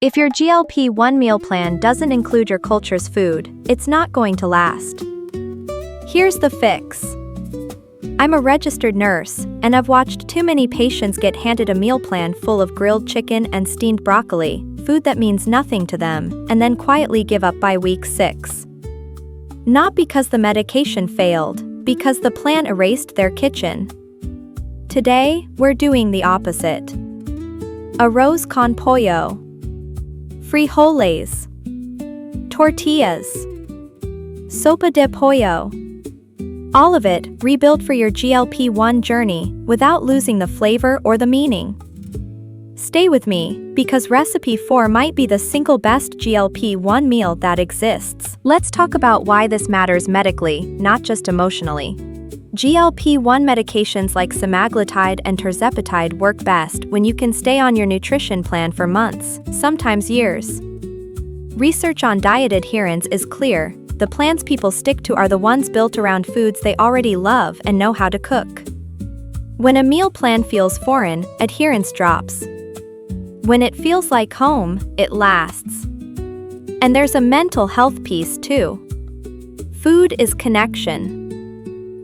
If your GLP-1 meal plan doesn't include your culture's food, it's not going to last. Here's the fix. I'm a registered nurse, and I've watched too many patients get handed a meal plan full of grilled chicken and steamed broccoli, food that means nothing to them, and then quietly give up by week 6. Not because the medication failed, because the plan erased their kitchen. Today, we're doing the opposite. Arroz con pollo. Frijoles. Tortillas. Sopa de pollo. All of it rebuilt for your GLP-1 journey without losing the flavor or the meaning. Stay with me, because recipe 4 might be the single best GLP-1 meal that exists. Let's talk about why this matters medically, not just emotionally. GLP-1 medications like semaglutide and tirzepatide work best when you can stay on your nutrition plan for months, sometimes years. Research on diet adherence is clear. The plans people stick to are the ones built around foods they already love and know how to cook. When a meal plan feels foreign, adherence drops. When it feels like home, it lasts. And there's a mental health piece too. Food is connection.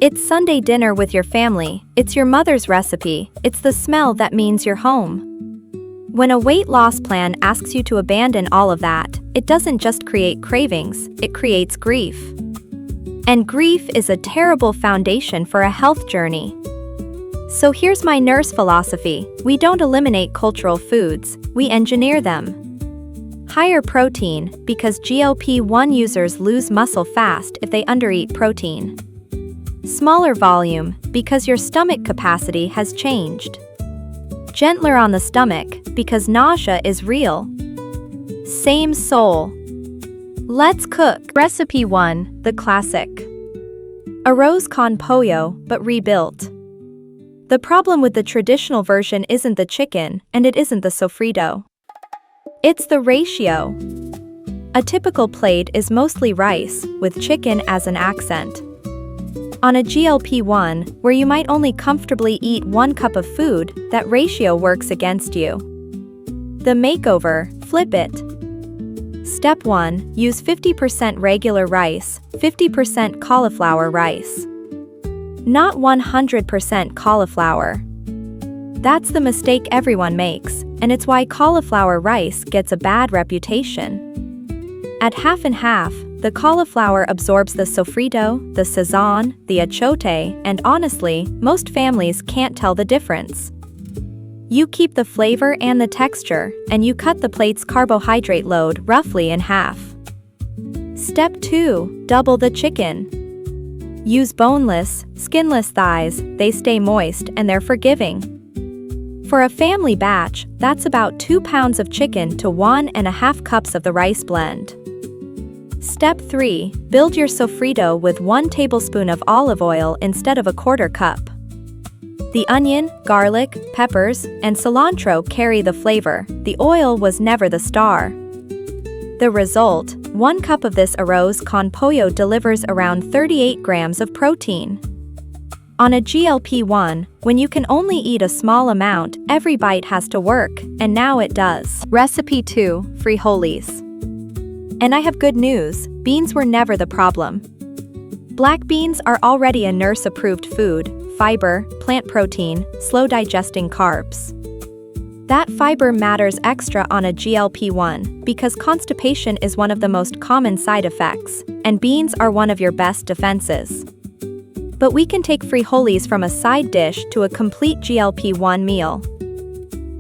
It's Sunday dinner with your family, it's your mother's recipe, it's the smell that means you're home. When a weight loss plan asks you to abandon all of that, it doesn't just create cravings, it creates grief. And grief is a terrible foundation for a health journey. So here's my nurse philosophy: we don't eliminate cultural foods, we engineer them. Higher protein, because GLP-1 users lose muscle fast if they undereat protein. Smaller volume, because your stomach capacity has changed. Gentler on the stomach, because nausea is real. Same soul. Let's cook. Recipe 1, the classic. Arroz con pollo, but rebuilt. The problem with the traditional version isn't the chicken, and it isn't the sofrito. It's the ratio. A typical plate is mostly rice, with chicken as an accent. On a GLP-1, where you might only comfortably eat 1 cup of food, that ratio works against you. The makeover, flip it. Step 1, use 50% regular rice, 50% cauliflower rice. Not 100% cauliflower. That's the mistake everyone makes, and it's why cauliflower rice gets a bad reputation. At half and half, the cauliflower absorbs the sofrito, the sazon, the achote, and honestly, most families can't tell the difference. You keep the flavor and the texture, and you cut the plate's carbohydrate load roughly in half. Step 2, double the chicken. Use boneless, skinless thighs, they stay moist and they're forgiving. For a family batch, that's about 2 pounds of chicken to 1.5 cups of the rice blend. Step 3, build your sofrito with 1 tablespoon of olive oil instead of a 1/4 cup. The onion, garlic, peppers, and cilantro carry the flavor. The oil was never the star. The result, 1 cup of this arroz con pollo delivers around 38 grams of protein. On a GLP-1, when you can only eat a small amount, every bite has to work, and now it does. Recipe 2, frijoles. And I have good news, beans were never the problem. Black beans are already a nurse-approved food, fiber, plant protein, slow-digesting carbs. That fiber matters extra on a GLP-1 because constipation is one of the most common side effects, and beans are one of your best defenses. But we can take frijoles from a side dish to a complete GLP-1 meal.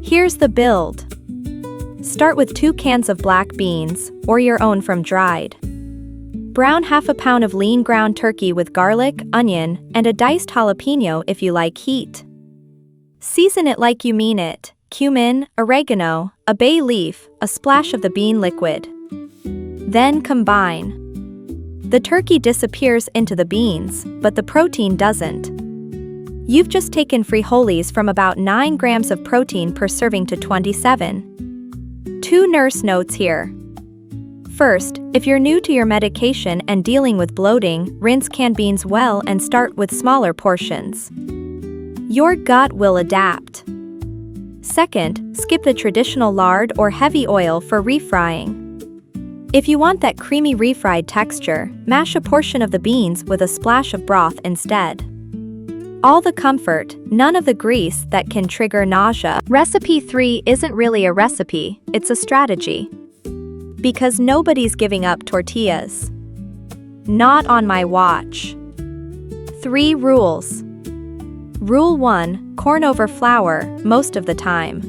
Here's the build. Start with 2 cans of black beans, or your own from dried. Brown 1/2 pound of lean ground turkey with garlic, onion, and a diced jalapeno if you like heat. Season it like you mean it: cumin, oregano, a bay leaf, a splash of the bean liquid. Then combine. The turkey disappears into the beans, but the protein doesn't. You've just taken frijoles from about 9 grams of protein per serving to 27. 2 nurse notes here. First, if you're new to your medication and dealing with bloating, rinse canned beans well and start with smaller portions. Your gut will adapt. Second, skip the traditional lard or heavy oil for refrying. If you want that creamy refried texture, mash a portion of the beans with a splash of broth instead. All the comfort, none of the grease that can trigger nausea. Recipe 3 isn't really a recipe, it's a strategy. Because nobody's giving up tortillas. Not on my watch. 3 rules. Rule 1, corn over flour, most of the time.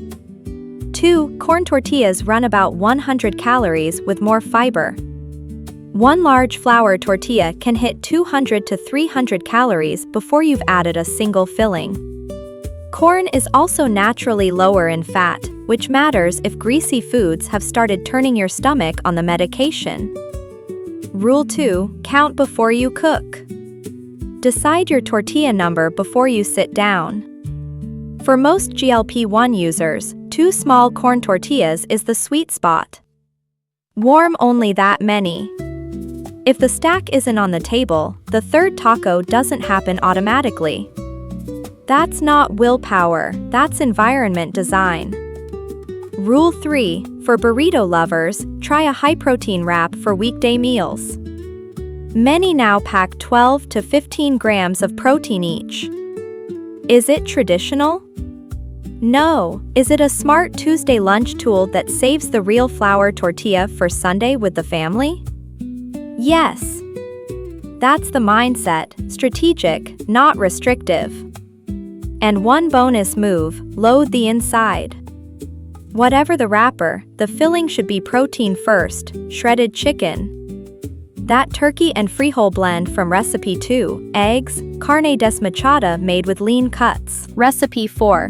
2, corn tortillas run about 100 calories with more fiber. 1 large flour tortilla can hit 200 to 300 calories before you've added a single filling. Corn is also naturally lower in fat, which matters if greasy foods have started turning your stomach on the medication. Rule 2, count before you cook. Decide your tortilla number before you sit down. For most GLP-1 users, 2 small corn tortillas is the sweet spot. Warm only that many. If the stack isn't on the table, the third taco doesn't happen automatically. That's not willpower, that's environment design. Rule 3, for burrito lovers, try a high-protein wrap for weekday meals. Many now pack 12 to 15 grams of protein each. Is it traditional? No. Is it a smart Tuesday lunch tool that saves the real flour tortilla for Sunday with the family? Yes. That's the mindset, strategic, not restrictive. And one bonus move, load the inside. Whatever the wrapper, the filling should be protein first, shredded chicken. That turkey and frijol blend from Recipe 2, eggs, carne desmechada made with lean cuts. Recipe 4.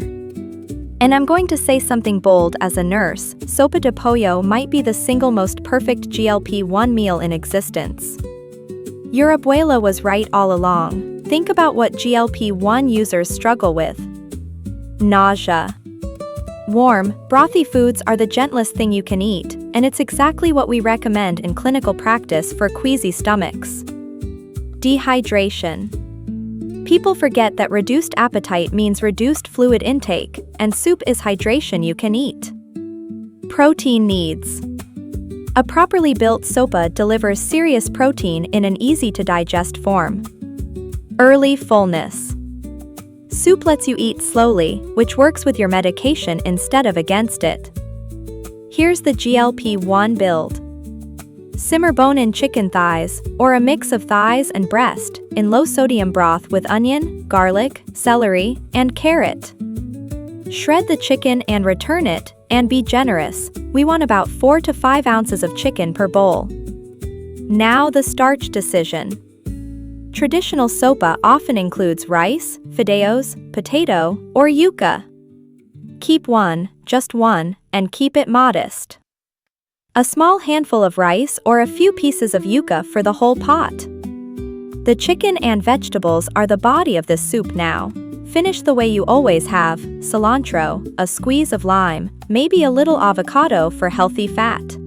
And I'm going to say something bold as a nurse, sopa de pollo might be the single most perfect GLP-1 meal in existence. Your abuela was right all along. Think about what GLP-1 users struggle with. Nausea. Warm, brothy foods are the gentlest thing you can eat, and it's exactly what we recommend in clinical practice for queasy stomachs. Dehydration. People forget that reduced appetite means reduced fluid intake, and soup is hydration you can eat. Protein needs. A properly built sopa delivers serious protein in an easy-to-digest form. Early fullness. Soup lets you eat slowly, which works with your medication instead of against it. Here's the GLP-1 build. Simmer bone-in chicken thighs, or a mix of thighs and breast, in low-sodium broth with onion, garlic, celery, and carrot. Shred the chicken and return it, and be generous. We want about 4 to 5 ounces of chicken per bowl. Now the starch decision. Traditional sopa often includes rice, fideos, potato, or yuca. Keep one, just one, and keep it modest. A small handful of rice or a few pieces of yuca for the whole pot. The chicken and vegetables are the body of this soup now. Finish the way you always have, cilantro, a squeeze of lime, maybe a little avocado for healthy fat.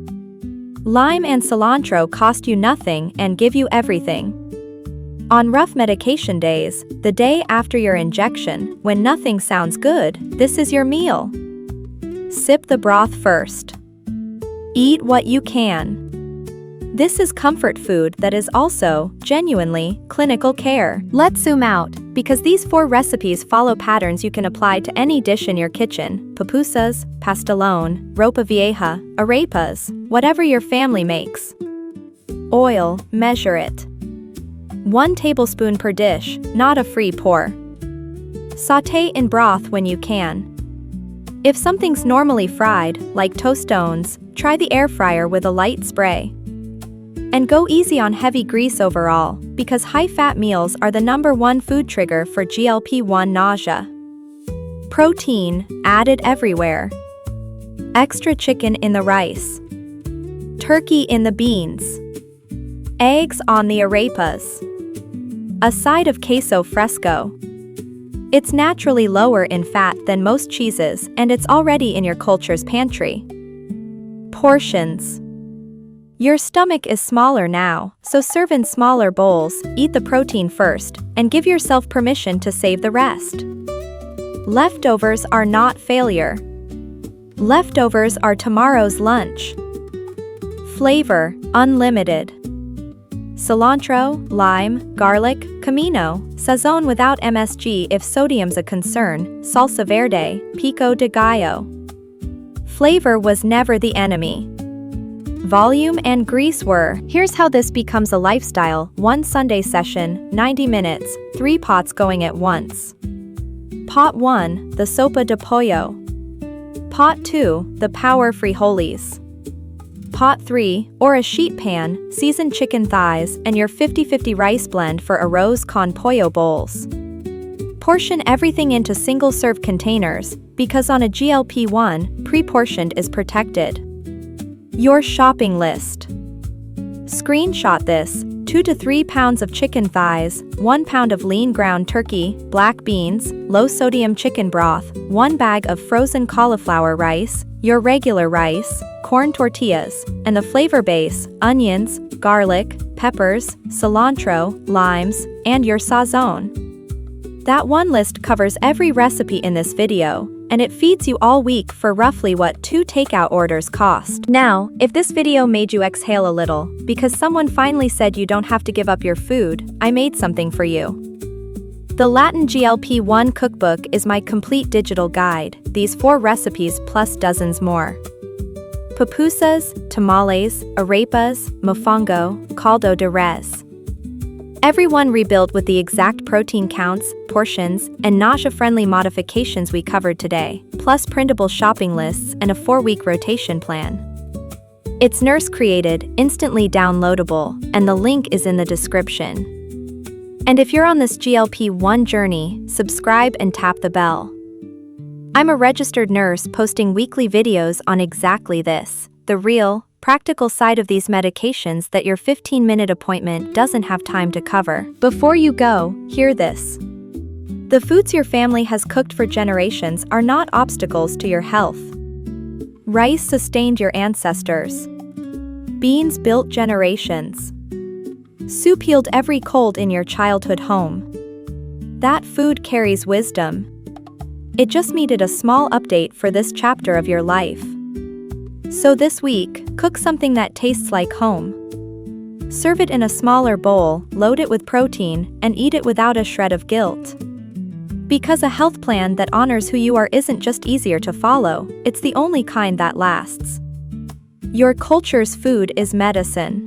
Lime and cilantro cost you nothing and give you everything. On rough medication days, the day after your injection, when nothing sounds good, this is your meal. Sip the broth first. Eat what you can. This is comfort food that is also, genuinely, clinical care. Let's zoom out, because these 4 recipes follow patterns you can apply to any dish in your kitchen: pupusas, pastelón, ropa vieja, arepas, whatever your family makes. Oil, measure it. 1 tablespoon per dish, not a free pour. Sauté in broth when you can. If something's normally fried, like tostones, try the air fryer with a light spray. And go easy on heavy grease overall, because high-fat meals are the #1 food trigger for GLP-1 nausea. Protein, added everywhere. Extra chicken in the rice. Turkey in the beans. Eggs on the arepas. A side of queso fresco. It's naturally lower in fat than most cheeses, and it's already in your culture's pantry. Portions. Your stomach is smaller now, so serve in smaller bowls, eat the protein first, and give yourself permission to save the rest. Leftovers are not failure. Leftovers are tomorrow's lunch. Flavor, unlimited. Cilantro, lime, garlic, comino, sazon without MSG if sodium's a concern, salsa verde, pico de gallo. Flavor was never the enemy. Volume and grease were. Here's how this becomes a lifestyle: 1 Sunday session, 90 minutes, 3 pots going at once. Pot 1, the Sopa de pollo. Pot 2, the power frijoles. Pot 3, or a sheet pan, seasoned chicken thighs and your 50-50 rice blend for Arroz con pollo bowls. Portion everything into single-serve containers, because on a GLP-1, pre-portioned is protected. Your shopping list. Screenshot this: 2 to 3 pounds of chicken thighs, 1 pound of lean ground turkey, black beans, low-sodium chicken broth, 1 bag of frozen cauliflower rice, your regular rice, corn tortillas, and the flavor base: onions, garlic, peppers, cilantro, limes, and your sazon. That one list covers every recipe in this video, and it feeds you all week for roughly what 2 takeout orders cost. Now, if this video made you exhale a little, because someone finally said you don't have to give up your food, I made something for you. The Latin GLP-1 Cookbook is my complete digital guide, these 4 recipes plus dozens more. Pupusas, tamales, arepas, mofongo, caldo de res. Everyone rebuilt with the exact protein counts, portions, and nausea-friendly modifications we covered today, plus printable shopping lists and a 4-week rotation plan. It's nurse-created, instantly downloadable, and the link is in the description. And if you're on this GLP-1 journey, subscribe and tap the bell. I'm a registered nurse posting weekly videos on exactly this, the real, practical side of these medications that your 15-minute appointment doesn't have time to cover. Before you go, hear this. The foods your family has cooked for generations are not obstacles to your health. Rice sustained your ancestors. Beans built generations. Soup healed every cold in your childhood home. That food carries wisdom. It just needed a small update for this chapter of your life. So this week, cook something that tastes like home. Serve it in a smaller bowl, load it with protein, and eat it without a shred of guilt. Because a health plan that honors who you are isn't just easier to follow, it's the only kind that lasts. Your culture's food is medicine.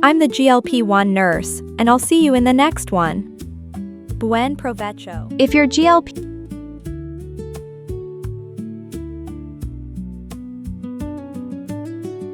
I'm the GLP-1 nurse, and I'll see you in the next one. Buen provecho. If your GLP